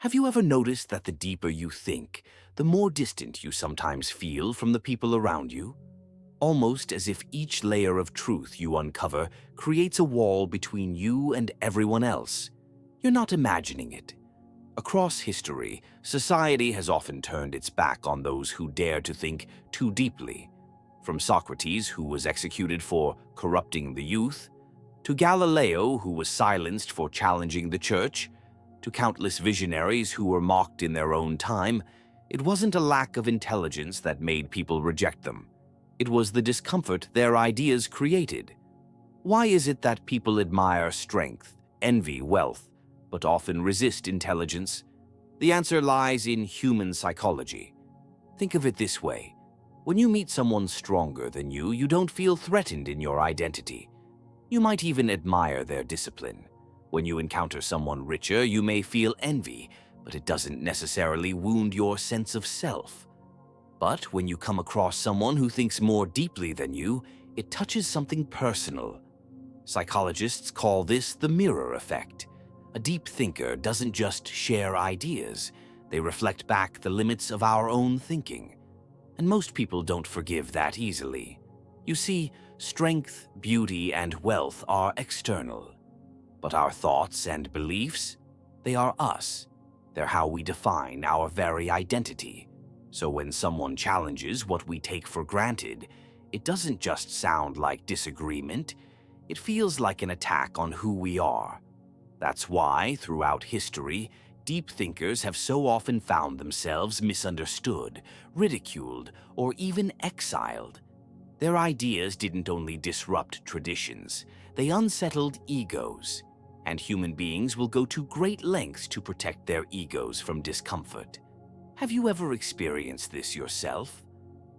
Have you ever noticed that the deeper you think, the more distant you sometimes feel from the people around you? Almost as if each layer of truth you uncover creates a wall between you and everyone else. You're not imagining it. Across history, society has often turned its back on those who dare to think too deeply. From Socrates, who was executed for corrupting the youth, to Galileo, who was silenced for challenging the church, to countless visionaries who were mocked in their own time, it wasn't a lack of intelligence that made people reject them. It was the discomfort their ideas created. Why is it that people admire strength, envy wealth, but often resist intelligence? The answer lies in human psychology. Think of it this way. When you meet someone stronger than you don't feel threatened in your identity. You might even admire their discipline. When you encounter someone richer, you may feel envy, but it doesn't necessarily wound your sense of self. But when you come across someone who thinks more deeply than you, it touches something personal. Psychologists call this the mirror effect. A deep thinker doesn't just share ideas, they reflect back the limits of our own thinking. And most people don't forgive that easily. You see, strength, beauty, and wealth are external. But our thoughts and beliefs, they are us. They're how we define our very identity. So when someone challenges what we take for granted, it doesn't just sound like disagreement, it feels like an attack on who we are. That's why, throughout history, deep thinkers have so often found themselves misunderstood, ridiculed, or even exiled. Their ideas didn't only disrupt traditions, they unsettled egos. And human beings will go to great lengths to protect their egos from discomfort. Have you ever experienced this yourself?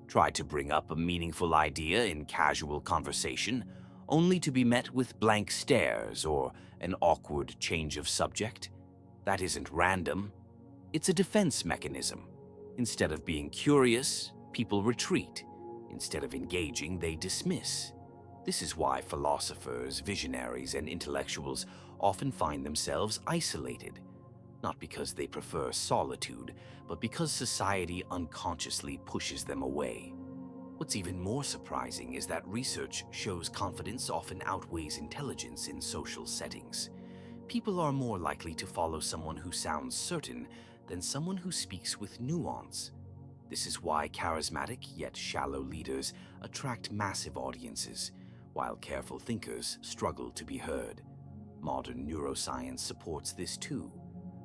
Try to bring up a meaningful idea in casual conversation, only to be met with blank stares or an awkward change of subject? That isn't random. It's a defense mechanism. Instead of being curious, people retreat. Instead of engaging, they dismiss. This is why philosophers, visionaries, and intellectuals often find themselves isolated, not because they prefer solitude, but because society unconsciously pushes them away. What's even more surprising is that research shows confidence often outweighs intelligence in social settings. People are more likely to follow someone who sounds certain than someone who speaks with nuance. This is why charismatic yet shallow leaders attract massive audiences, while careful thinkers struggle to be heard. Modern neuroscience supports this too.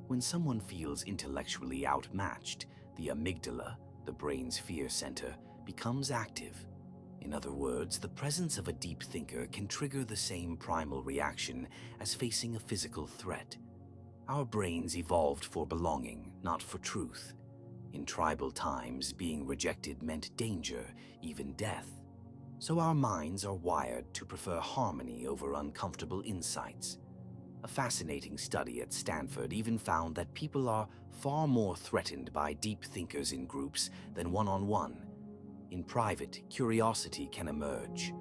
When someone feels intellectually outmatched, the amygdala, the brain's fear center, becomes active. In other words, the presence of a deep thinker can trigger the same primal reaction as facing a physical threat. Our brains evolved for belonging, not for truth. In tribal times, being rejected meant danger, even death. So our minds are wired to prefer harmony over uncomfortable insights. A fascinating study at Stanford even found that people are far more threatened by deep thinkers in groups than one-on-one. In private, curiosity can emerge.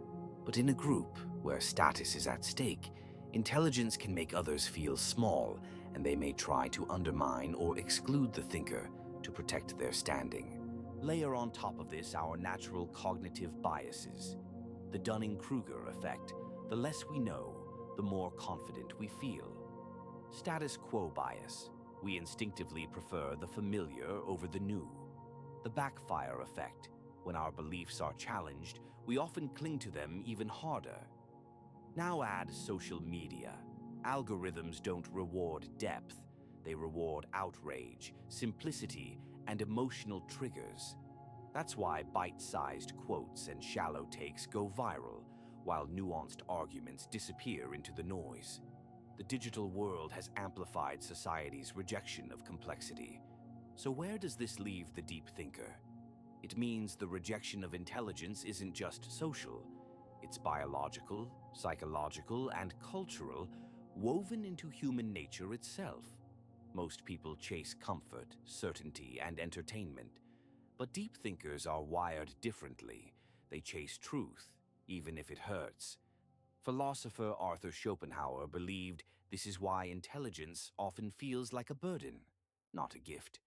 But in a group, where status is at stake, intelligence can make others feel small, and they may try to undermine or exclude the thinker to protect their standing. Layer on top of this our natural cognitive biases. The Dunning-Kruger effect: the less we know, the more confident we feel. Status quo bias: we instinctively prefer the familiar over the new. The backfire effect: when our beliefs are challenged, we often cling to them even harder. Now add social media. Algorithms don't reward depth, they reward outrage, simplicity, and emotional triggers. That's why bite-sized quotes and shallow takes go viral, while nuanced arguments disappear into the noise. The digital world has amplified society's rejection of complexity. So where does this leave the deep thinker? It means the rejection of intelligence isn't just social. It's biological, psychological, and cultural, woven into human nature itself. Most people chase comfort, certainty, and entertainment. But deep thinkers are wired differently. They chase truth, even if it hurts. Philosopher Arthur Schopenhauer believed this is why intelligence often feels like a burden. not a gift.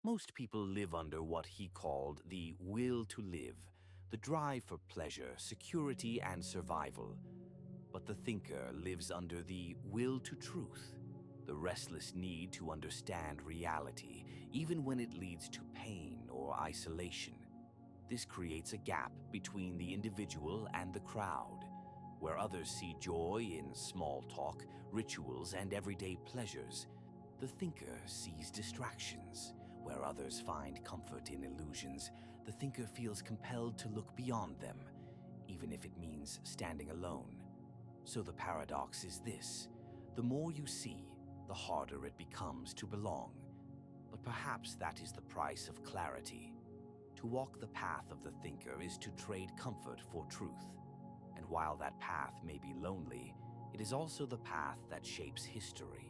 Most people live under what he called the will to live, the drive for pleasure, security, and survival. But the thinker lives under the will to truth, the restless need to understand reality, even when it leads to pain or isolation. This creates a gap between the individual and the crowd, where others see joy in small talk, rituals, and everyday pleasures. The thinker sees distractions, where others find comfort in illusions. The thinker feels compelled to look beyond them, even if it means standing alone. So the paradox is this: the more you see, the harder it becomes to belong. But perhaps that is the price of clarity. To walk the path of the thinker is to trade comfort for truth. And while that path may be lonely, it is also the path that shapes history.